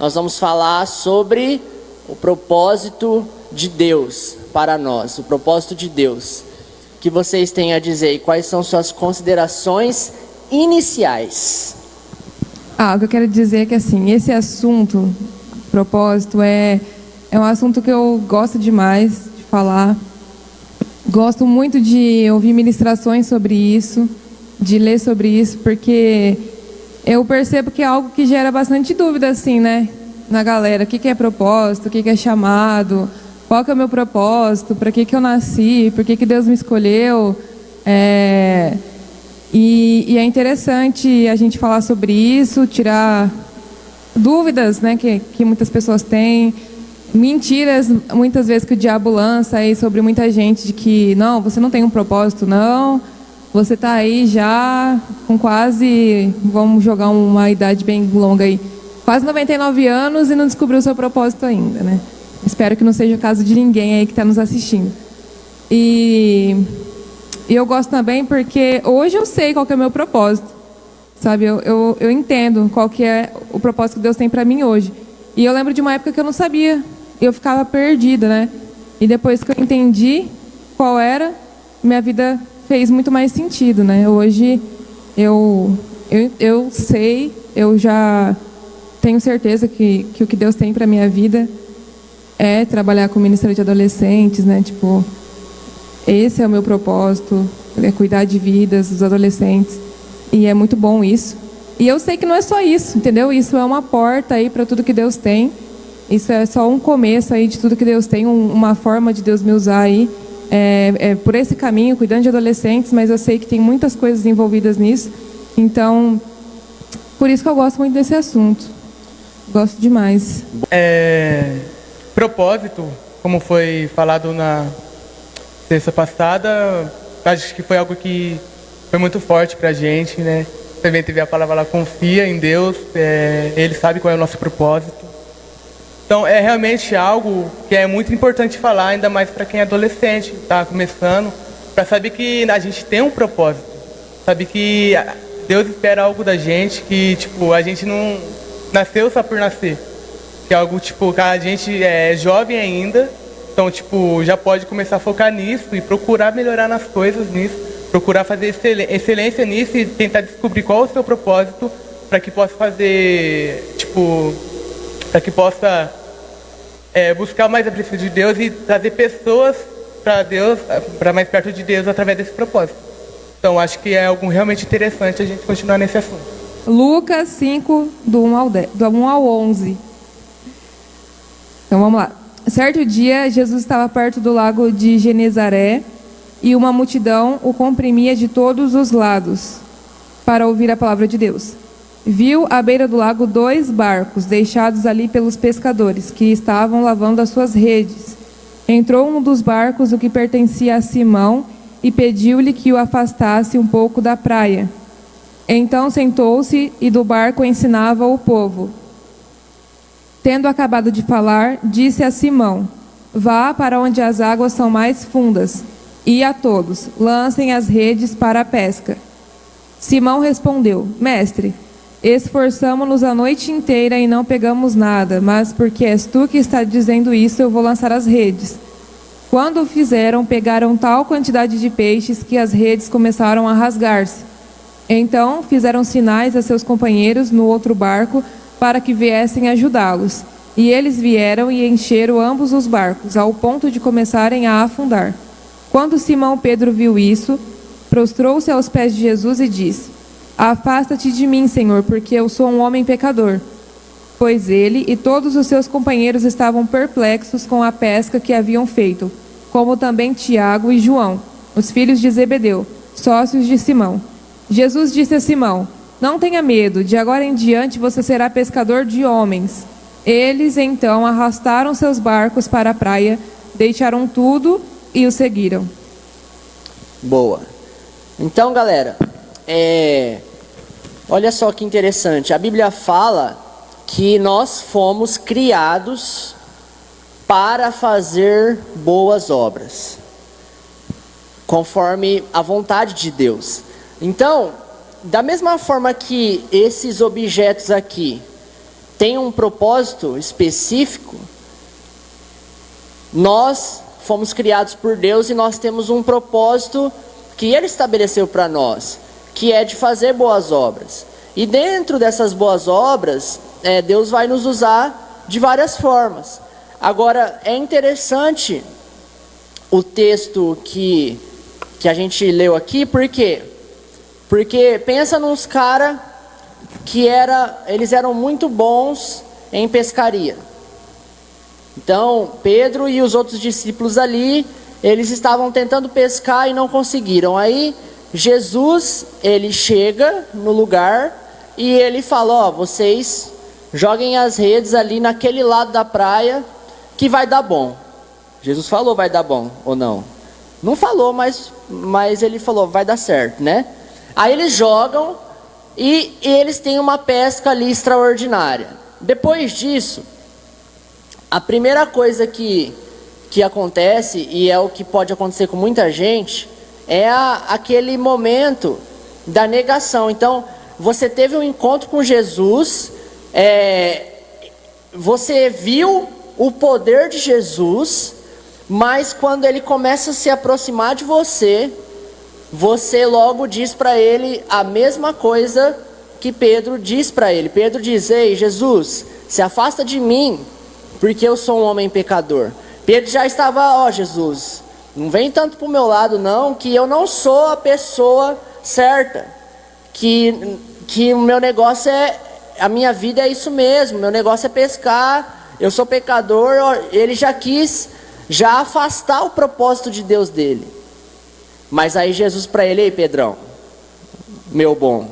Nós vamos falar sobre o propósito de Deus para nós, o propósito de Deus. O que vocês têm a dizer e quais são suas considerações iniciais? O que eu quero dizer é que assim, esse assunto, propósito, é um assunto que eu gosto demais de falar. Gosto muito de ouvir ministrações sobre isso, de ler sobre isso, porque eu percebo que é algo que gera bastante dúvida, assim, né? Na galera, o que é propósito, o que é chamado, qual que é o meu propósito, para que eu nasci, por que Deus me escolheu. E é interessante a gente falar sobre isso, tirar dúvidas, né, que muitas pessoas têm, mentiras muitas vezes que o diabo lança aí sobre muita gente, de que não, você não tem um propósito, não, você está aí já com quase, vamos jogar uma idade bem longa aí, quase 99 anos e não descobriu o seu propósito ainda, né? Espero que não seja o caso de ninguém aí que está nos assistindo. E eu gosto também porque hoje eu sei qual que é o meu propósito, sabe? Eu entendo qual que é o propósito que Deus tem para mim hoje. E eu lembro de uma época que eu não sabia, eu ficava perdida, né? E depois que eu entendi qual era, minha vida fez muito mais sentido, né? Hoje eu sei, eu já tenho certeza que o que Deus tem para minha vida é trabalhar com o Ministério de Adolescentes, né? Tipo, esse é o meu propósito, é cuidar de vidas dos adolescentes. E é muito bom isso. E eu sei que não é só isso, entendeu? Isso é uma porta aí para tudo que Deus tem. Isso é só um começo aí de tudo que Deus tem, uma forma de Deus me usar aí. Por esse caminho, cuidando de adolescentes, mas eu sei que tem muitas coisas envolvidas nisso. Então, por isso que eu gosto muito desse assunto. Gosto demais. Propósito, como foi falado na terça passada, acho que foi algo que foi muito forte pra gente, né? Também teve a palavra lá, confia em Deus, Ele sabe qual é o nosso propósito. Então é realmente algo que é muito importante falar, ainda mais para quem é adolescente, está começando, para saber que a gente tem um propósito, sabe que Deus espera algo da gente, que tipo, a gente não nasceu só por nascer, que é algo tipo, que a gente é jovem ainda, então tipo, já pode começar a focar nisso e procurar melhorar nas coisas nisso, procurar fazer excelência nisso e tentar descobrir qual é o seu propósito para que possa fazer, tipo, para que possa buscar mais a presença de Deus e trazer pessoas para Deus, para mais perto de Deus através desse propósito. Então, acho que é algo realmente interessante a gente continuar nesse assunto. Lucas 5, do 1 ao 11. Então, vamos lá. Certo dia, Jesus estava perto do lago de Genezaré e uma multidão o comprimia de todos os lados para ouvir a palavra de Deus. Viu à beira do lago 2 barcos deixados ali pelos pescadores, que estavam lavando as suas redes. Entrou um dos barcos, o que pertencia a Simão, e pediu-lhe que o afastasse um pouco da praia. Então sentou-se e do barco ensinava o povo. Tendo acabado de falar, disse a Simão: vá para onde as águas são mais fundas, e a todos, lancem as redes para a pesca. Simão respondeu: mestre, esforçamo-nos a noite inteira e não pegamos nada, mas porque és tu que está dizendo isso, eu vou lançar as redes. Quando o fizeram, pegaram tal quantidade de peixes que as redes começaram a rasgar-se. Então fizeram sinais a seus companheiros no outro barco para que viessem ajudá-los. E eles vieram e encheram ambos os barcos, ao ponto de começarem a afundar. Quando Simão Pedro viu isso, prostrou-se aos pés de Jesus e disse: afasta-te de mim, Senhor, porque eu sou um homem pecador. Pois ele e todos os seus companheiros estavam perplexos com a pesca que haviam feito, como também Tiago e João, os filhos de Zebedeu, sócios de Simão. Jesus disse a Simão: não tenha medo, de agora em diante você será pescador de homens. Eles então arrastaram seus barcos para a praia, deixaram tudo e o seguiram. Boa. Então, galera, olha só que interessante. A Bíblia fala que nós fomos criados para fazer boas obras, conforme a vontade de Deus. Então, da mesma forma que esses objetos aqui tem um propósito específico, nós fomos criados por Deus e nós temos um propósito que Ele estabeleceu para nós, que é de fazer boas obras. E dentro dessas boas obras, Deus vai nos usar de várias formas. Agora, é interessante o texto que a gente leu aqui, por quê? Porque pensa nos caras que eles eram muito bons em pescaria. Então, Pedro e os outros discípulos ali, eles estavam tentando pescar e não conseguiram. Aí, Jesus, ele chega no lugar e ele fala, vocês joguem as redes ali naquele lado da praia que vai dar bom. Jesus falou, vai dar bom ou não? Não falou, mas ele falou, vai dar certo, né? Aí eles jogam e eles têm uma pesca ali extraordinária. Depois disso, a primeira coisa que acontece, e é o que pode acontecer com muita gente, é aquele momento da negação. Então, você teve um encontro com Jesus, você viu o poder de Jesus, mas quando ele começa a se aproximar de você, você logo diz para ele a mesma coisa que Pedro diz para ele. Pedro diz, ei, Jesus, se afasta de mim, porque eu sou um homem pecador. Pedro já estava, Jesus, não vem tanto para o meu lado não, que eu não sou a pessoa certa, que o meu negócio a minha vida é isso mesmo, meu negócio é pescar, eu sou pecador. Ele já quis afastar o propósito de Deus dele. Mas aí Jesus para ele, ei Pedrão, meu bom,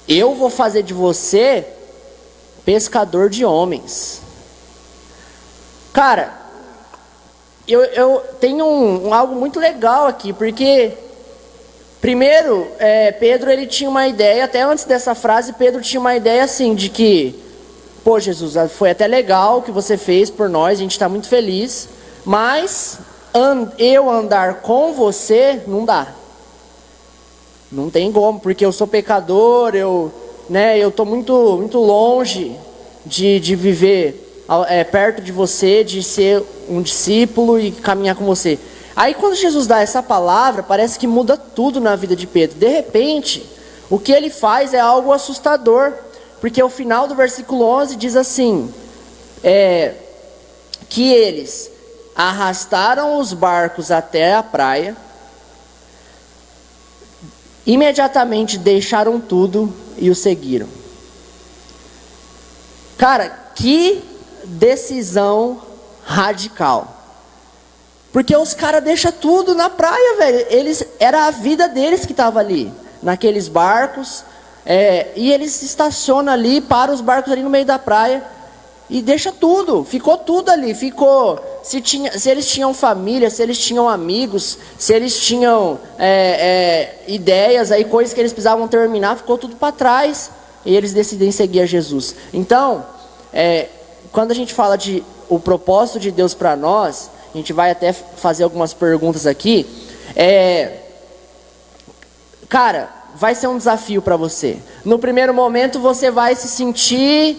eu vou fazer de você pescador de homens. Cara, eu tenho algo muito legal aqui, porque primeiro, Pedro ele tinha uma ideia, até antes dessa frase, Pedro tinha uma ideia assim, de que, pô Jesus, foi até legal o que você fez por nós, a gente está muito feliz, mas eu andar com você, não dá. Não tem como, porque eu sou pecador, eu estou muito, muito longe de viver perto de você, de ser um discípulo e caminhar com você. Aí quando Jesus dá essa palavra, parece que muda tudo na vida de Pedro. De repente, o que ele faz é algo assustador, porque o final do versículo 11 diz assim, que eles arrastaram os barcos até a praia, imediatamente deixaram tudo e o seguiram. Cara, que decisão radical. Porque os caras deixam tudo na praia, velho. Era a vida deles que estava ali, naqueles barcos, e eles estacionam ali, param os barcos ali no meio da praia e deixa tudo. Ficou tudo ali. Se eles tinham família, se eles tinham amigos, se eles tinham ideias, aí, coisas que eles precisavam terminar, ficou tudo para trás. E eles decidem seguir a Jesus. Então, quando a gente fala de o propósito de Deus para nós, a gente vai até fazer algumas perguntas aqui. Cara, vai ser um desafio para você. No primeiro momento você vai se sentir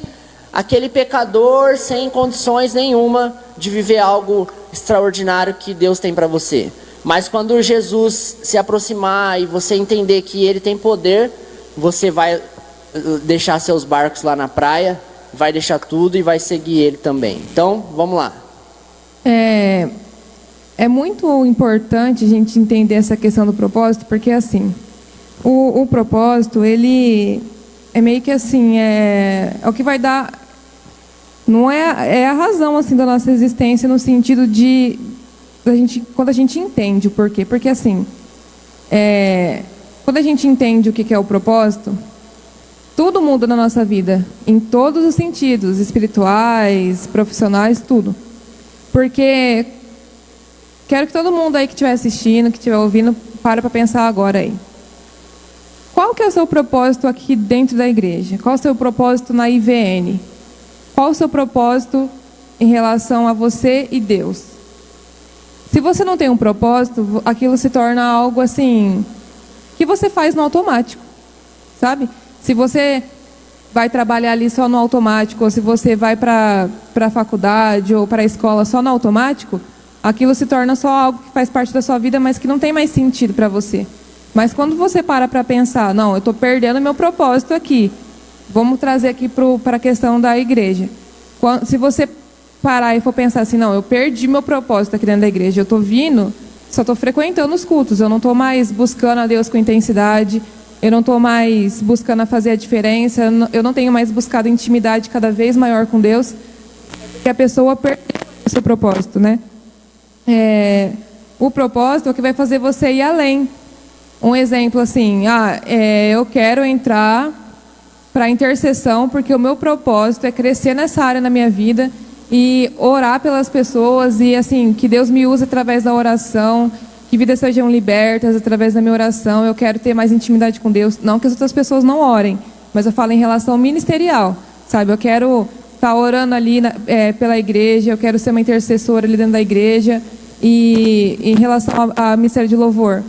aquele pecador sem condições nenhuma de viver algo extraordinário que Deus tem para você. Mas quando Jesus se aproximar e você entender que Ele tem poder, você vai deixar seus barcos lá na praia, vai deixar tudo e vai seguir Ele também. Então, vamos lá. É muito importante a gente entender essa questão do propósito, porque assim, o propósito, ele é meio que assim, é o que vai dar, não é a razão assim da nossa existência, no sentido de quando a gente entende o porquê, porque assim, quando a gente entende o que é o propósito, tudo muda na nossa vida, em todos os sentidos, espirituais, profissionais, tudo. Porque quero que todo mundo aí que estiver assistindo, que estiver ouvindo, para pensar agora aí. Qual que é o seu propósito aqui dentro da igreja? Qual é o seu propósito na IVN? Qual o seu propósito em relação a você e Deus? Se você não tem um propósito, aquilo se torna algo assim, que você faz no automático, sabe? Se você vai trabalhar ali só no automático, ou se você vai para a faculdade ou para a escola só no automático, aquilo se torna só algo que faz parte da sua vida, mas que não tem mais sentido para você. Mas quando você para pensar, não, eu estou perdendo meu propósito aqui. Vamos trazer aqui para a questão da igreja. Se você parar e for pensar assim, não, eu perdi meu propósito aqui dentro da igreja, eu estou vindo, só estou frequentando os cultos, eu não estou mais buscando a Deus com intensidade, eu não estou mais buscando a fazer a diferença, eu não tenho mais buscado intimidade cada vez maior com Deus, porque a pessoa perdeu o seu propósito, né? O propósito é o que vai fazer você ir além. Um exemplo assim, eu quero entrar para a intercessão porque o meu propósito é crescer nessa área na minha vida e orar pelas pessoas e assim, que Deus me use através da oração, que vidas sejam libertas através da minha oração, eu quero ter mais intimidade com Deus. Não que as outras pessoas não orem, mas eu falo em relação ministerial, sabe? Eu quero estar orando ali pela igreja, eu quero ser uma intercessora ali dentro da igreja. E em relação ao ministério de louvor,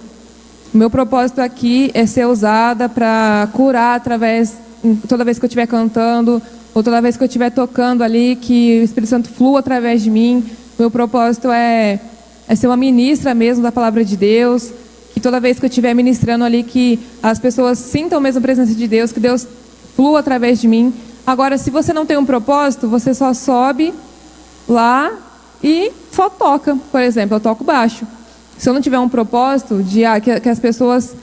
o meu propósito aqui é ser usada para curar toda vez que eu estiver cantando, ou toda vez que eu estiver tocando ali, que o Espírito Santo flua através de mim. Meu propósito é ser uma ministra mesmo da palavra de Deus, que toda vez que eu estiver ministrando ali, que as pessoas sintam mesmo a presença de Deus, que Deus flua através de mim. Agora, se você não tem um propósito, você só sobe lá e só toca. Por exemplo, eu toco baixo. Se eu não tiver um propósito de que as pessoas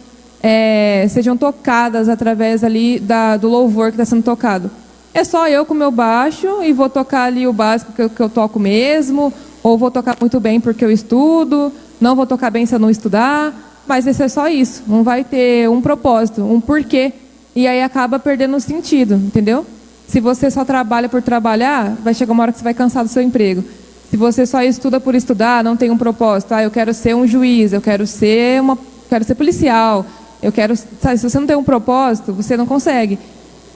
sejam tocadas através ali do louvor que está sendo tocado, é só eu com o meu baixo e vou tocar ali o básico que eu toco mesmo, ou vou tocar muito bem porque eu estudo, não vou tocar bem se eu não estudar, mas esse é só isso, não vai ter um propósito, um porquê, e aí acaba perdendo o sentido, entendeu? Se você só trabalha por trabalhar, vai chegar uma hora que você vai cansar do seu emprego. Se você só estuda por estudar, não tem um propósito, eu quero ser um juiz, eu quero ser policial, sabe, se você não tem um propósito, você não consegue.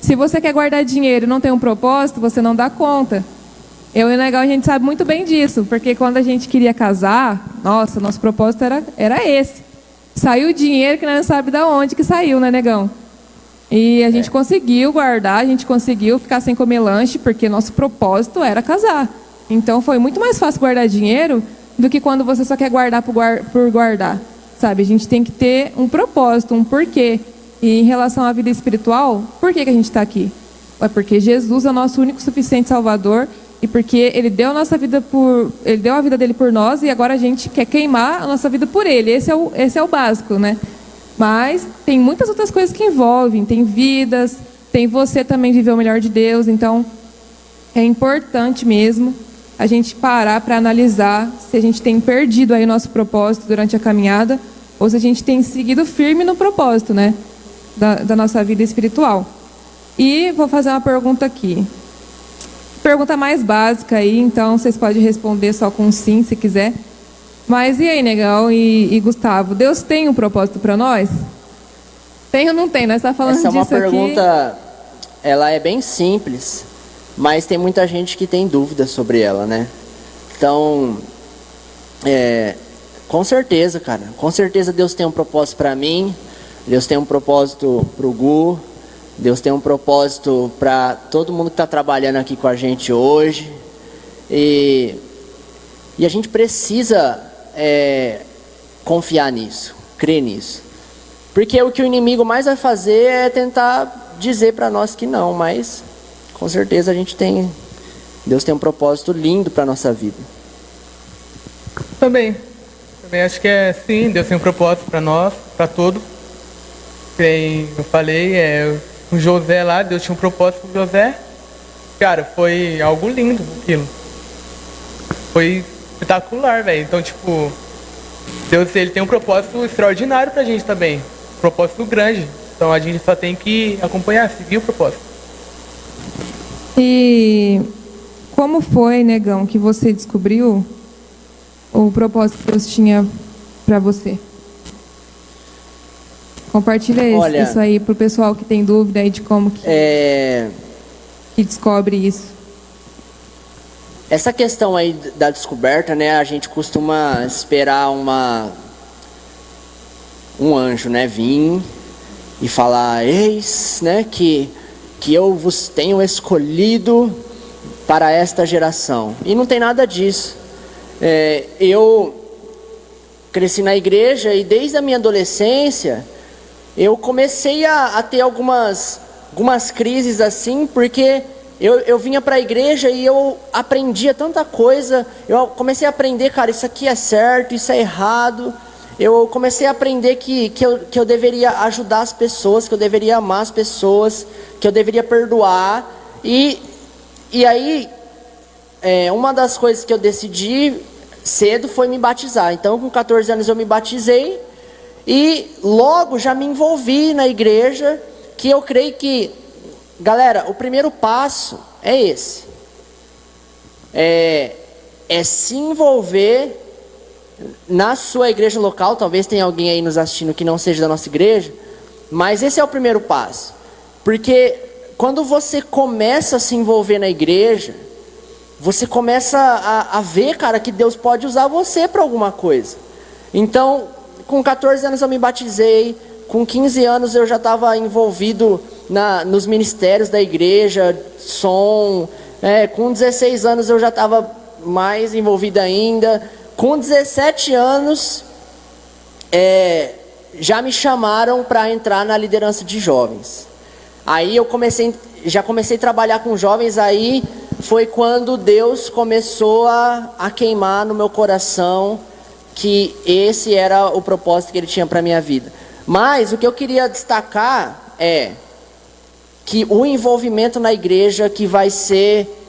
Se você quer guardar dinheiro e não tem um propósito, você não dá conta. Eu e o Negão, a gente sabe muito bem disso, porque quando a gente queria casar, nossa, nosso propósito era esse. Saiu o dinheiro que nós não sabemos de onde que saiu, né, Negão? E a gente conseguiu guardar, a gente conseguiu ficar sem comer lanche, porque nosso propósito era casar. Então foi muito mais fácil guardar dinheiro do que quando você só quer guardar por guardar. Sabe, a gente tem que ter um propósito, um porquê. E em relação à vida espiritual, por que a gente está aqui? É porque Jesus é o nosso único suficiente Salvador e porque Ele deu Ele deu a vida dele por nós e agora a gente quer queimar a nossa vida por Ele. Esse é o básico, né? Mas tem muitas outras coisas que envolvem, tem vidas, tem você também viver o melhor de Deus. Então é importante mesmo a gente parar para analisar se a gente tem perdido aí o nosso propósito durante a caminhada ou se a gente tem seguido firme no propósito, né? Da nossa vida espiritual. E vou fazer uma pergunta aqui. Pergunta mais básica aí, então vocês podem responder só com sim, se quiser. Mas e aí, Negão e Gustavo, Deus tem um propósito para nós? Tem ou não tem? Nós estamos falando disso aqui. Essa é uma pergunta, ela é bem simples, mas tem muita gente que tem dúvidas sobre ela, né? Então, com certeza, cara, com certeza Deus tem um propósito para mim. Deus tem um propósito para o Gu, Deus tem um propósito para todo mundo que está trabalhando aqui com a gente hoje. E a gente precisa confiar nisso, crer nisso. Porque o que o inimigo mais vai fazer é tentar dizer para nós que não, mas com certeza Deus tem um propósito lindo para a nossa vida. Também acho que sim, Deus tem um propósito para nós, para todos. Quem eu falei, o José lá, Deus tinha um propósito com o José. Cara, foi algo lindo aquilo. Foi espetacular, velho. Então, tipo, Deus, ele tem um propósito extraordinário pra gente também. Um propósito grande. Então a gente só tem que acompanhar, seguir o propósito. E como foi, Negão, que você descobriu o propósito que Deus tinha pra você? Compartilha isso aí pro pessoal que tem dúvida aí de como que descobre isso. Essa questão aí da descoberta, né? A gente costuma esperar um anjo, né? Vir e falar, eis, né? Que que eu vos tenho escolhido para esta geração. E não tem nada disso. Eu cresci na igreja e desde a minha adolescência eu comecei a ter algumas crises assim, porque eu vinha para a igreja e eu aprendia tanta coisa. Eu comecei a aprender, cara, isso aqui é certo, isso é errado. Eu comecei a aprender que eu deveria ajudar as pessoas, que eu deveria amar as pessoas, que eu deveria perdoar. E aí, uma das coisas que eu decidi cedo foi me batizar. Então, com 14 anos eu me batizei e logo já me envolvi na igreja, que eu creio que, galera, o primeiro passo é esse. É se envolver na sua igreja local. Talvez tenha alguém aí nos assistindo que não seja da nossa igreja, mas esse é o primeiro passo. Porque quando você começa a se envolver na igreja, você começa a ver, cara, que Deus pode usar você para alguma coisa. Então, com 14 anos eu me batizei, com 15 anos eu já estava envolvido nos ministérios da igreja, som. Com 16 anos eu já estava mais envolvido ainda. Com 17 anos, já me chamaram para entrar na liderança de jovens. Aí já comecei a trabalhar com jovens. Aí foi quando Deus começou a queimar no meu coração que esse era o propósito que Ele tinha para a minha vida. Mas o que eu queria destacar é que o envolvimento na igreja que vai ser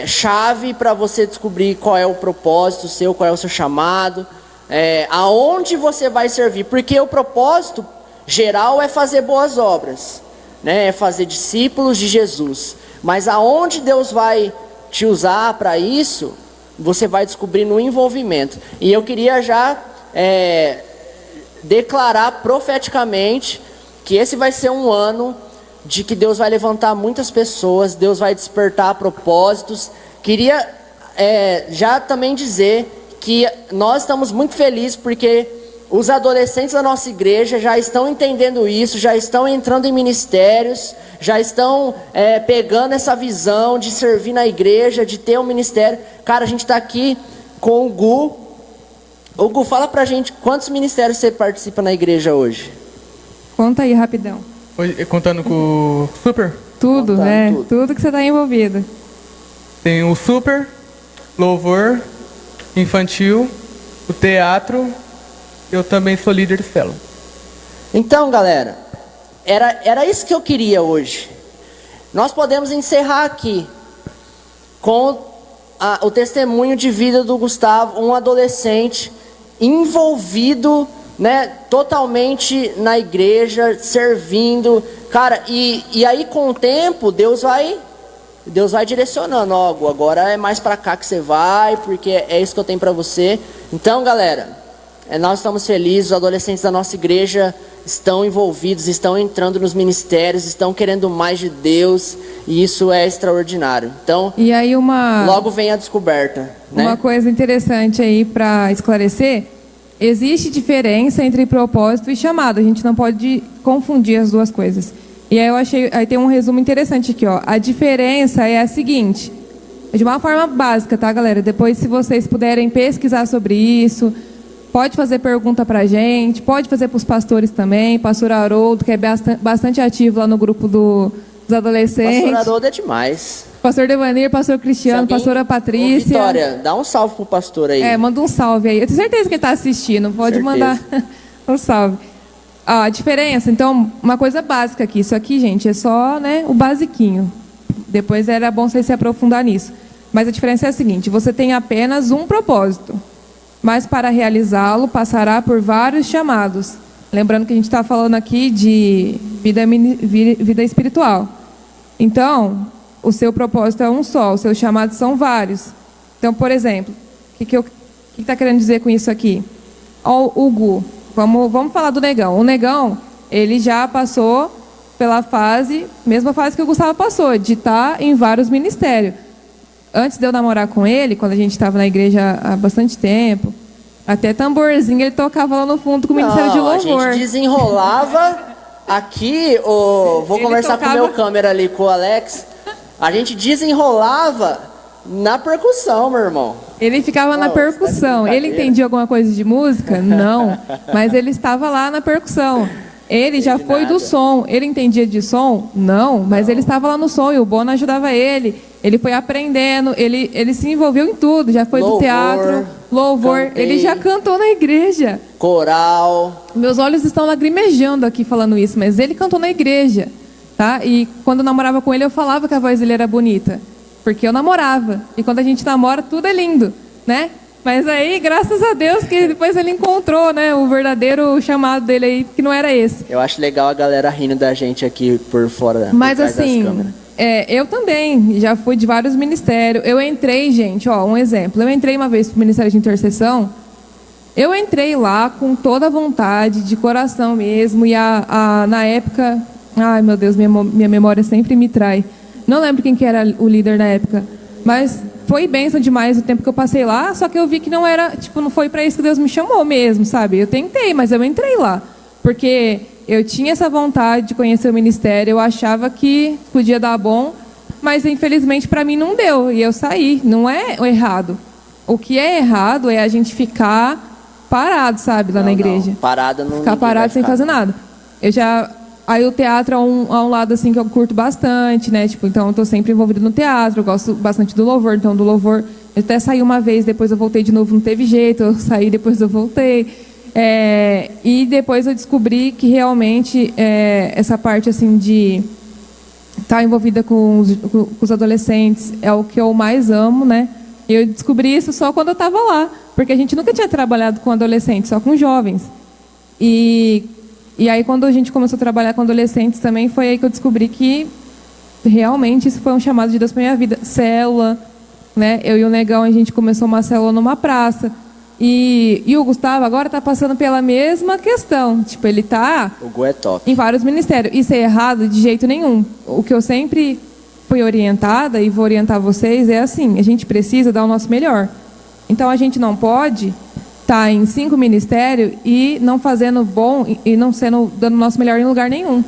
chave para você descobrir qual é o propósito seu, qual é o seu chamado, aonde você vai servir. Porque o propósito geral é fazer boas obras, né? É fazer discípulos de Jesus. Mas aonde Deus vai te usar para isso, você vai descobrir no envolvimento. E eu queria já declarar profeticamente que esse vai ser um ano de que Deus vai levantar muitas pessoas, Deus vai despertar propósitos. Queria já também dizer que nós estamos muito felizes porque os adolescentes da nossa igreja já estão entendendo isso, já estão entrando em ministérios, já estão pegando essa visão de servir na igreja, de ter um ministério. Cara, a gente está aqui com o Gu. Ô Gu, fala pra gente quantos ministérios você participa na igreja hoje? Conta aí rapidão. Hoje, contando com o Super? Tudo, tudo que você está envolvido. Tem o Super, louvor, infantil, o teatro. Eu também sou líder de célula. Então, galera, era isso que eu queria hoje. Nós podemos encerrar aqui com o testemunho de vida do Gustavo, um adolescente envolvido, né, totalmente na igreja, servindo. Cara, e aí com o tempo, Deus vai direcionando. Ó, agora é mais pra cá que você vai, porque é isso que eu tenho pra você. Então, galera, nós estamos felizes. Os adolescentes da nossa igreja estão envolvidos, estão entrando nos ministérios, estão querendo mais de Deus, e isso é extraordinário. Então, e aí logo vem a descoberta, né? Uma coisa interessante aí para esclarecer: existe diferença entre propósito e chamado. A gente não pode confundir as duas coisas. E aí tem um resumo interessante aqui, ó. A diferença é a seguinte, de uma forma básica, tá, galera? Depois, se vocês puderem pesquisar sobre isso, pode fazer pergunta pra gente, pode fazer para os pastores também. Pastor Haroldo, que é bastante ativo lá no grupo dos adolescentes. Pastor Haroldo é demais. Pastor Devanir, pastor Cristiano, pastora Patrícia. Vitória, dá um salve pro pastor aí. Manda um salve aí. Eu tenho certeza que ele está assistindo, pode mandar um salve. A diferença, então, uma coisa básica aqui. Isso aqui, gente, é só, né, o basiquinho. Depois era bom você se aprofundar nisso. Mas a diferença é a seguinte: você tem apenas um propósito, mas para realizá-lo passará por vários chamados. Lembrando que a gente está falando aqui de vida espiritual. Então, o seu propósito é um só, os seus chamados são vários. Então, por exemplo, o que está querendo dizer com isso aqui? O Gu, vamos falar do Negão. O Negão, ele já passou pela mesma fase que o Gustavo passou, de estar em vários ministérios. Antes de eu namorar com ele, quando a gente estava na igreja há bastante tempo, até tamborzinho ele tocava lá no fundo com o ministério de louvor. A gente desenrolava aqui, vou Ele conversar com o meu tocava- câmera ali, com o Alex. A gente desenrolava na percussão, meu irmão. Ele ficava na Não, você tá de percussão. Ele brincadeira. entendia alguma coisa de música? Não. Mas ele estava lá na percussão. Ele já Entendi foi do nada. som. Ele entendia de som? Não. Mas ele estava lá no som e o Bono ajudava ele. Ele foi aprendendo. Ele se envolveu em tudo. Já foi do Louvor, teatro, louvor. cantei. Ele já cantou na igreja. Coral. Meus olhos estão lagrimejando aqui falando isso, mas ele cantou na igreja, tá? E quando eu namorava com ele, eu falava que a voz dele era bonita, porque eu namorava. E quando a gente namora, tudo é lindo, né? Mas aí, graças a Deus, que depois ele encontrou, né, o verdadeiro chamado dele aí, que não era esse. Eu acho legal a galera rindo da gente aqui por fora. Mas por trás das assim, câmeras. eu também já fui de vários ministérios. Eu entrei, gente, ó, um exemplo. Eu entrei uma vez pro Ministério de Intercessão. Eu entrei lá com toda a vontade, de coração mesmo. E na época, ai meu Deus, minha memória sempre me trai. Não lembro quem que era o líder na época, mas foi bênção demais o tempo que eu passei lá. Só que eu vi que não era, tipo, não foi para isso que Deus me chamou mesmo, sabe? Eu tentei, mas eu entrei lá, porque eu tinha essa vontade de conhecer o ministério. Eu achava que podia dar bom, mas infelizmente para mim não deu e eu saí. Não é o errado. O que é errado é a gente ficar parado, sabe, lá na igreja. Não, parada não. Ficar ninguém vai parado sem ficar. fazer nada. Aí o teatro é um lado assim que eu curto bastante, né? Tipo, então eu tô sempre envolvida no teatro, eu gosto bastante do louvor, então do louvor eu até saí uma vez, depois eu voltei de novo, não teve jeito, eu saí, depois eu voltei. E depois eu descobri que realmente essa parte assim de estar envolvida com os adolescentes é o que eu mais amo, né? Eu descobri isso só quando eu estava lá, porque a gente nunca tinha trabalhado com adolescentes, só com jovens. E aí, quando a gente começou a trabalhar com adolescentes também, foi aí que eu descobri que realmente isso foi um chamado de Deus para minha vida. Célula, né? Eu e o Negão, a gente começou uma célula numa praça. E o Gustavo agora está passando pela mesma questão. Tipo, ele está O Gu é top. em vários ministérios. Isso é errado de jeito nenhum. O que eu sempre fui orientada e vou orientar vocês é assim: a gente precisa dar o nosso melhor. Então, a gente não pode estar em 5 ministérios e não fazendo bom e não dando o nosso melhor em lugar nenhum.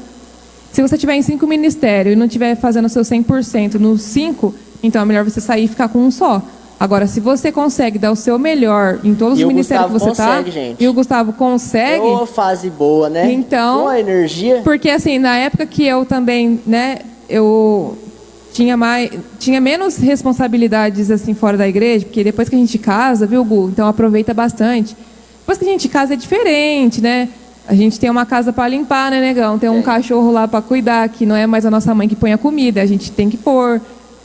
Se você estiver em 5 ministérios e não estiver fazendo o seu 100% nos 5, então é melhor você sair e ficar com um só. Agora, se você consegue dar o seu melhor em todos os ministérios que você está, e o Gustavo consegue, Ô, fase boa, né? Então, Boa energia. porque assim, na época que eu também, né, eu tinha menos responsabilidades assim fora da igreja, porque depois que a gente casa, viu, Gu? Então aproveita bastante. Depois que a gente casa é diferente, né? A gente tem uma casa para limpar, né, Negão? Tem um cachorro lá para cuidar, que não é mais a nossa mãe que põe a comida, a gente tem que pôr.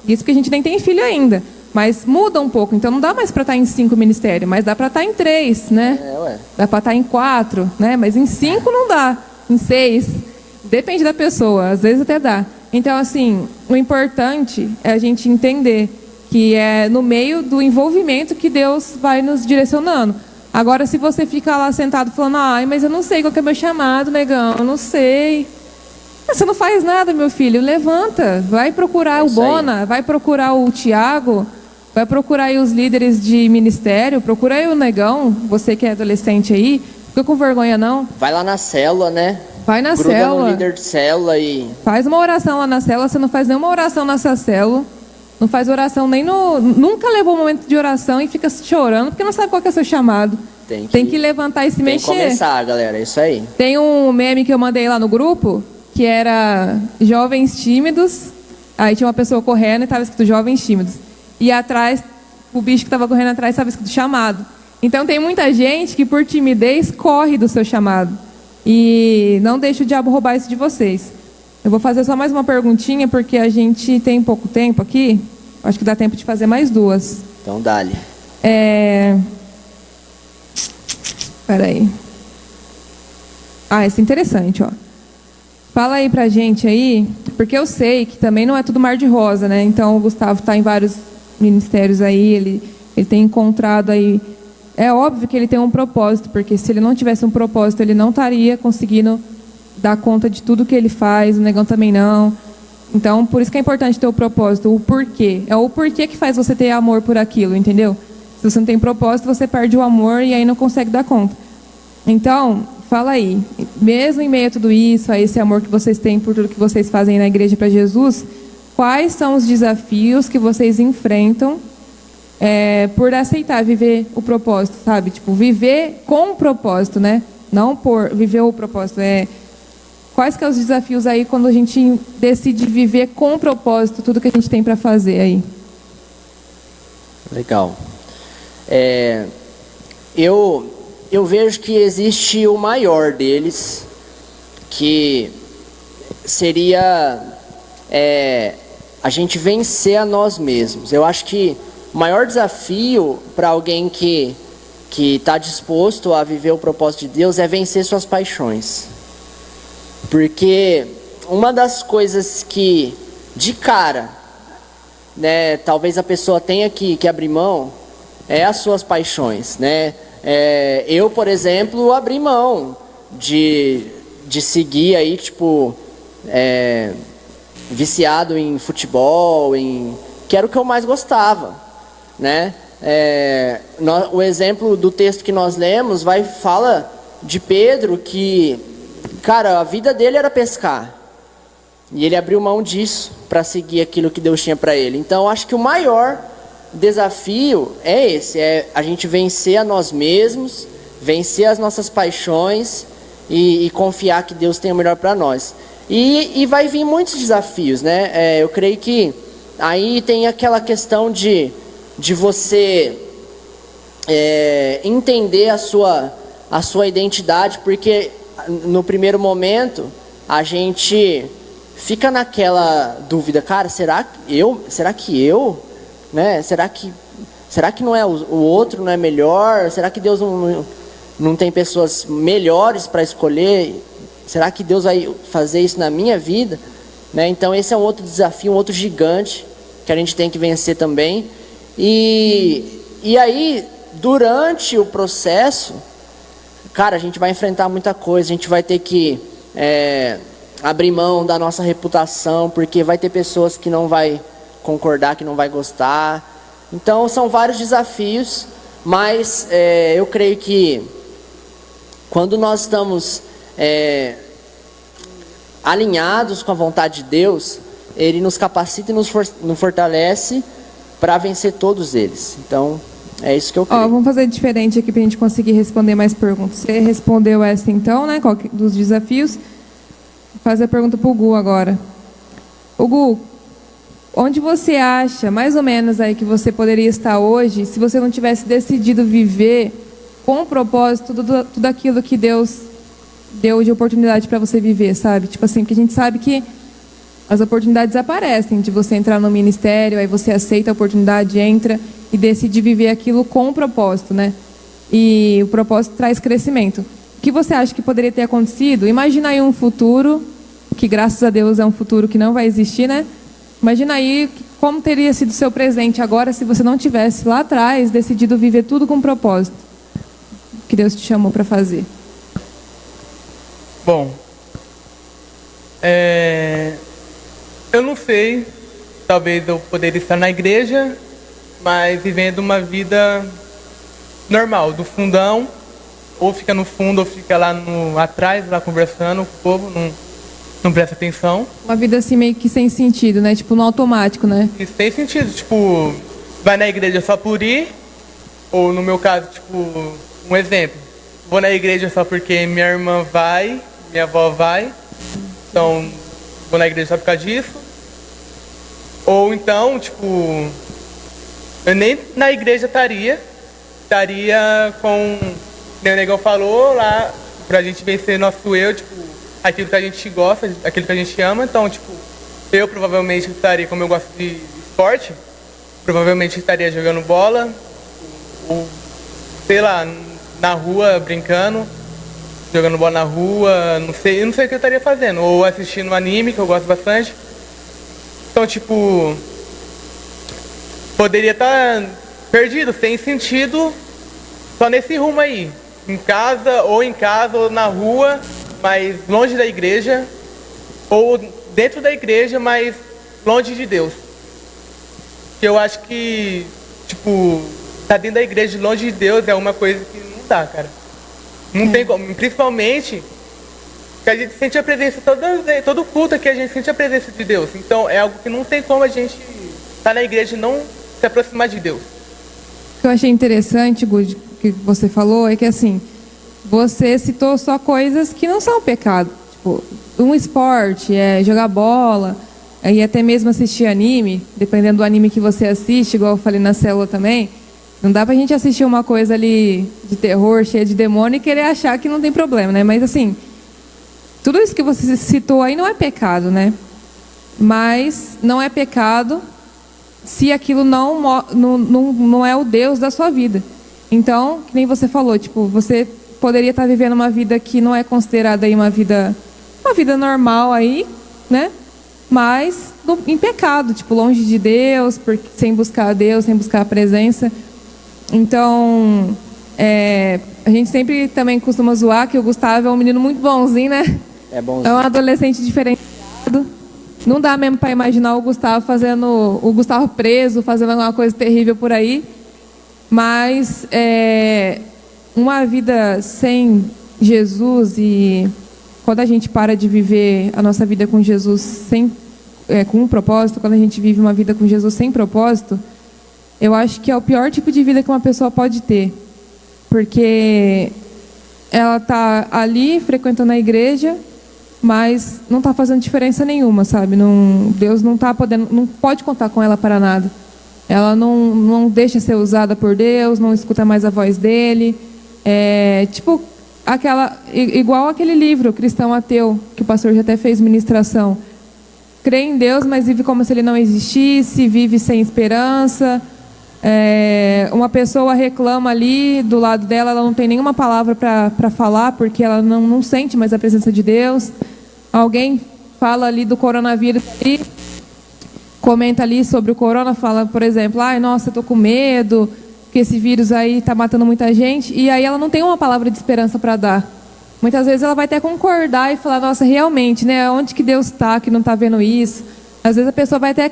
Isso porque a gente nem tem filho ainda. Mas muda um pouco, então não dá mais para estar em 5 ministérios, mas dá para estar em 3, né? Dá para estar em 4, né? Mas em 5 não dá, em 6. Depende da pessoa, às vezes até dá. Então, assim, o importante é a gente entender que é no meio do envolvimento que Deus vai nos direcionando. Agora, se você fica lá sentado falando, ai, mas eu não sei qual que é o meu chamado, Negão, eu não sei. Você não faz nada, meu filho, levanta, vai procurar o Bona, vai procurar o Tiago, vai procurar aí os líderes de ministério, procura aí o Negão, você que é adolescente aí, fica com vergonha não. Vai lá na célula, né? Vai na Gruda célula. no líder de célula e... Faz uma oração lá na célula, você não faz nenhuma oração nessa célula, não faz oração nem no... Nunca levou um momento de oração e fica chorando porque não sabe qual que é o seu chamado. Tem que levantar e se mexer. Tem que começar, galera, é isso aí. Tem um meme que eu mandei lá no grupo, que era jovens tímidos, aí tinha uma pessoa correndo e estava escrito jovens tímidos. E atrás, o bicho que estava correndo atrás estava escrito chamado. Então tem muita gente que por timidez corre do seu chamado. E não deixe o diabo roubar isso de vocês. Eu vou fazer só mais uma perguntinha, porque a gente tem pouco tempo aqui. Acho que dá tempo de fazer mais 2. Então, dá-lhe. Peraí. Esse é interessante, ó. Fala aí pra gente aí, porque eu sei que também não é tudo mar de rosa, né? Então o Gustavo está em vários ministérios aí, ele tem encontrado aí. É óbvio que ele tem um propósito, porque se ele não tivesse um propósito, ele não estaria conseguindo dar conta de tudo que ele faz, o Negão também não. Então, por isso que é importante ter o propósito, o porquê. É o porquê que faz você ter amor por aquilo, entendeu? Se você não tem propósito, você perde o amor e aí não consegue dar conta. Então, fala aí. mesmo em meio a tudo isso, a esse amor que vocês têm por tudo que vocês fazem na igreja para Jesus, quais são os desafios que vocês enfrentam por aceitar viver o propósito, sabe? Tipo, viver com o propósito, né? Não por viver o propósito. Quais que são os desafios aí quando a gente decide viver com o propósito tudo que a gente tem para fazer aí? Legal. Eu vejo que existe o maior deles, que seria a gente vencer a nós mesmos. Eu acho que o maior desafio para alguém que está disposto a viver o propósito de Deus é vencer suas paixões. Porque uma das coisas que, de cara, né, talvez a pessoa tenha que abrir mão, é as suas paixões, né? Eu, por exemplo, abri mão de seguir aí, tipo, viciado em futebol, que era o que eu mais gostava, né? O exemplo do texto que nós lemos fala de Pedro que, cara, a vida dele era pescar. E ele abriu mão disso para seguir aquilo que Deus tinha para ele. Então, acho que o maior desafio é esse, a gente vencer a nós mesmos, vencer as nossas paixões e confiar que Deus tem o melhor para nós. E vai vir muitos desafios, né? Eu creio que aí tem aquela questão de você entender a sua identidade, porque no primeiro momento a gente fica naquela dúvida, cara, será que eu, né? Será que não é o outro, não é melhor? Será que Deus não tem pessoas melhores para escolher? Será que Deus vai fazer isso na minha vida? Né? Então esse é um outro desafio, um outro gigante que a gente tem que vencer também. E aí, durante o processo, cara, a gente vai enfrentar muita coisa, a gente vai ter que abrir mão da nossa reputação, porque vai ter pessoas que não vai concordar, que não vai gostar. Então são vários desafios, mas eu creio que quando nós estamos alinhados com a vontade de Deus, Ele nos capacita e nos fortalece para vencer todos eles. Então é isso que eu creio. Vamos fazer diferente aqui para a gente conseguir responder mais perguntas. Você respondeu essa então, né? Qual dos desafios? Vou fazer a pergunta para o Gu agora. O Gu, onde você acha, mais ou menos, aí que você poderia estar hoje, se você não tivesse decidido viver com o propósito tudo aquilo que Deus deu de oportunidade para você viver, sabe? Tipo assim, porque a gente sabe que as oportunidades aparecem, de você entrar no ministério, aí você aceita a oportunidade, entra e decide viver aquilo com o propósito, né? E o propósito traz crescimento. O que você acha que poderia ter acontecido? Imagina aí um futuro, que graças a Deus é um futuro que não vai existir, né? Imagina aí como teria sido o seu presente agora se você não tivesse lá atrás decidido viver tudo com propósito que Deus te chamou para fazer. Bom, eu não sei, talvez eu poderia estar na igreja, mas vivendo uma vida normal, do fundão, ou fica no fundo, ou fica lá atrás, lá conversando com o povo, não presta atenção. Uma vida assim meio que sem sentido, né? Tipo no automático, né? E sem sentido, tipo, vai na igreja só por ir, ou no meu caso, tipo, um exemplo, vou na igreja só porque minha irmã vai, minha avó vai, então vou na igreja só por causa disso. Ou então, tipo, eu nem na igreja estaria com, como o Negão falou lá, pra gente vencer nosso eu, tipo, aquilo que a gente gosta, aquilo que a gente ama. Então, tipo, eu provavelmente estaria, como eu gosto de esporte, provavelmente estaria jogando bola, ou, sei lá, na rua, brincando, jogando bola na rua, não sei o que eu estaria fazendo, ou assistindo um anime, que eu gosto bastante. Então, tipo, poderia estar perdido, sem sentido, só nesse rumo aí, em casa ou na rua, mas longe da igreja, ou dentro da igreja, mas longe de Deus. Eu acho que, tipo, tá dentro da igreja longe de Deus é uma coisa que não dá, cara. Não tem como, principalmente que a gente sente a presença todo culto aqui, a gente sente a presença de Deus. Então é algo que não tem como a gente estar na igreja e não se aproximar de Deus. O que eu achei interessante, Gud, que você falou, é que assim, você citou só coisas que não são pecado. Tipo, um esporte, jogar bola, e até mesmo assistir anime, dependendo do anime que você assiste, igual eu falei na célula também. Não dá pra gente assistir uma coisa ali de terror, cheia de demônio, e querer achar que não tem problema, né? Mas assim, tudo isso que você citou aí não é pecado, né? Mas não é pecado se aquilo não é o Deus da sua vida. Então, que nem você falou, tipo, você poderia estar vivendo uma vida que não é considerada aí uma vida normal aí, né? Mas em pecado, tipo, longe de Deus, sem buscar a Deus, sem buscar a presença. Então, a gente sempre também costuma zoar que o Gustavo é um menino muito bonzinho, né? É bonzinho. É um adolescente diferenciado. Não dá mesmo para imaginar o Gustavo preso, fazendo alguma coisa terrível por aí. Mas uma vida sem Jesus, e quando a gente para de viver a nossa vida com Jesus com um propósito, quando a gente vive uma vida com Jesus sem propósito, eu acho que é o pior tipo de vida que uma pessoa pode ter. Porque ela está ali frequentando a igreja, mas não está fazendo diferença nenhuma, sabe? Deus não pode contar com ela para nada. Ela não deixa ser usada por Deus, não escuta mais a voz dele. Tipo, igual aquele livro, Cristão Ateu, que o pastor já até fez ministração. Crê em Deus, mas vive como se ele não existisse, vive sem esperança. Uma pessoa reclama ali do lado dela, ela não tem nenhuma palavra para falar, porque ela não sente mais a presença de Deus. Alguém fala ali do coronavírus, ali, comenta ali sobre o corona, fala, por exemplo, nossa, eu tô com medo, que esse vírus aí está matando muita gente, e aí ela não tem uma palavra de esperança para dar. Muitas vezes ela vai até concordar e falar, nossa, realmente, né, onde que Deus está, que não está vendo isso? Às vezes a pessoa vai até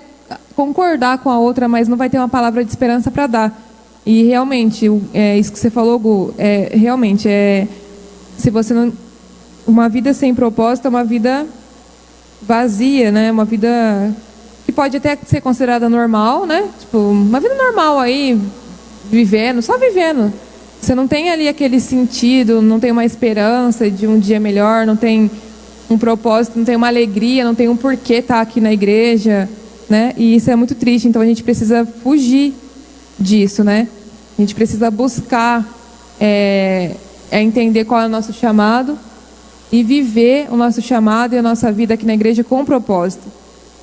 concordar com a outra, mas não vai ter uma palavra de esperança para dar. E realmente, isso que você falou, Gu, realmente, se você não... Uma vida sem propósito é uma vida vazia, né? Uma vida que pode até ser considerada normal, né? Tipo, uma vida normal aí, só vivendo. Você não tem ali aquele sentido, não tem uma esperança de um dia melhor, não tem um propósito, não tem uma alegria, não tem um porquê estar aqui na igreja, né? E isso é muito triste, então a gente precisa fugir disso, né? A gente precisa buscar entender qual é o nosso chamado e viver o nosso chamado e a nossa vida aqui na igreja com um propósito.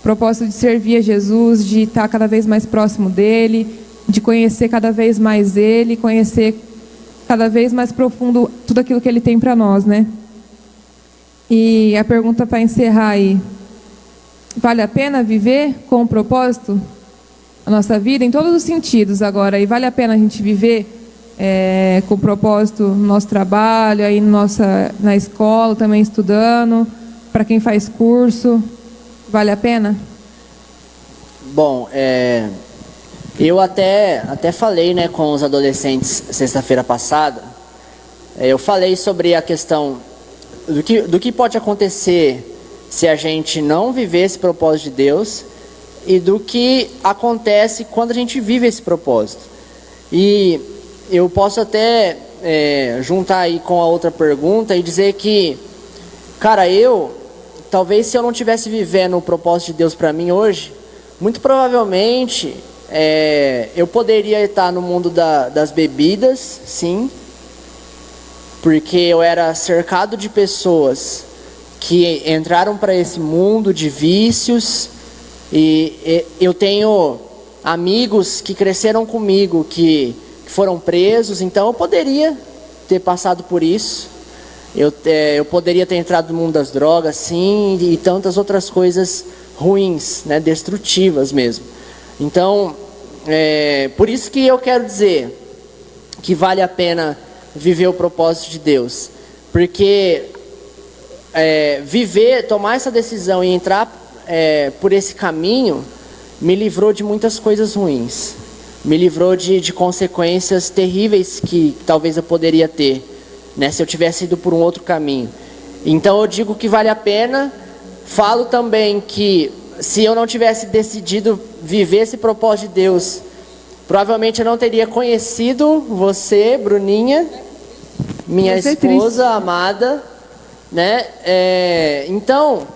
Propósito de servir a Jesus, de estar cada vez mais próximo dele, de conhecer cada vez mais ele, conhecer cada vez mais profundo tudo aquilo que ele tem para nós, né? E a pergunta para encerrar aí: vale a pena viver com um propósito a nossa vida em todos os sentidos agora? E vale a pena a gente viver com propósito no nosso trabalho, aí na escola também estudando, para quem faz curso, vale a pena? Bom, eu até falei, né, com os adolescentes sexta-feira passada. Eu falei sobre a questão do que pode acontecer se a gente não viver esse propósito de Deus e do que acontece quando a gente vive esse propósito. E eu posso até juntar aí com a outra pergunta e dizer que, cara, talvez se eu não estivesse vivendo o propósito de Deus para mim hoje, muito provavelmente eu poderia estar no mundo das bebidas, sim, porque eu era cercado de pessoas que entraram para esse mundo de vícios, e eu tenho amigos que cresceram comigo, que foram presos, então eu poderia ter passado por isso. Eu poderia ter entrado no mundo das drogas, sim, e tantas outras coisas ruins, né, destrutivas mesmo. Então, por isso que eu quero dizer que vale a pena viver o propósito de Deus, porque tomar essa decisão e entrar por esse caminho me livrou de muitas coisas ruins, me livrou de consequências terríveis que talvez eu poderia ter, né, se eu tivesse ido por um outro caminho. Então eu digo que vale a pena. Falo também que se eu não tivesse decidido viver esse propósito de Deus, provavelmente eu não teria conhecido você, Bruninha, minha esposa amada, né? Então,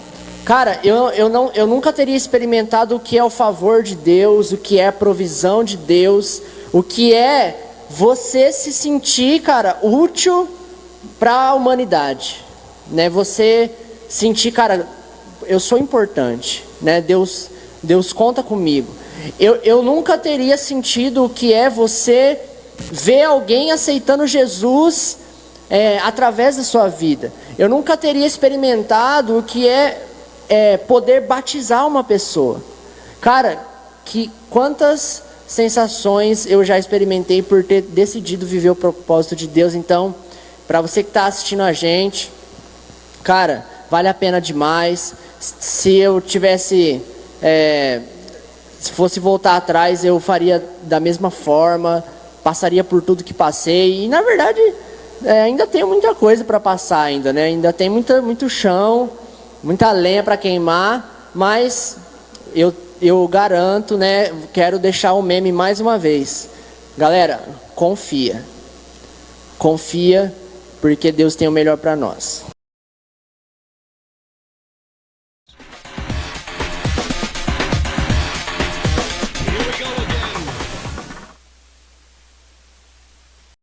cara, eu nunca teria experimentado o que é o favor de Deus, o que é a provisão de Deus, o que é você se sentir, cara, útil para a humanidade, né? Você sentir, cara, eu sou importante, né? Deus conta comigo. Eu nunca teria sentido o que é você ver alguém aceitando Jesus através da sua vida. Eu nunca teria experimentado o que é poder batizar uma pessoa. Cara, quantas sensações eu já experimentei por ter decidido viver o propósito de Deus. Então, para você que está assistindo a gente, cara, vale a pena demais. Se eu tivesse, se fosse voltar atrás, eu faria da mesma forma, passaria por tudo que passei. E na verdade, ainda tem muita coisa para passar ainda, né? Ainda tem muito chão, muita lenha para queimar, mas eu garanto, né? Quero deixar o meme mais uma vez. Galera, confia, porque Deus tem o melhor para nós.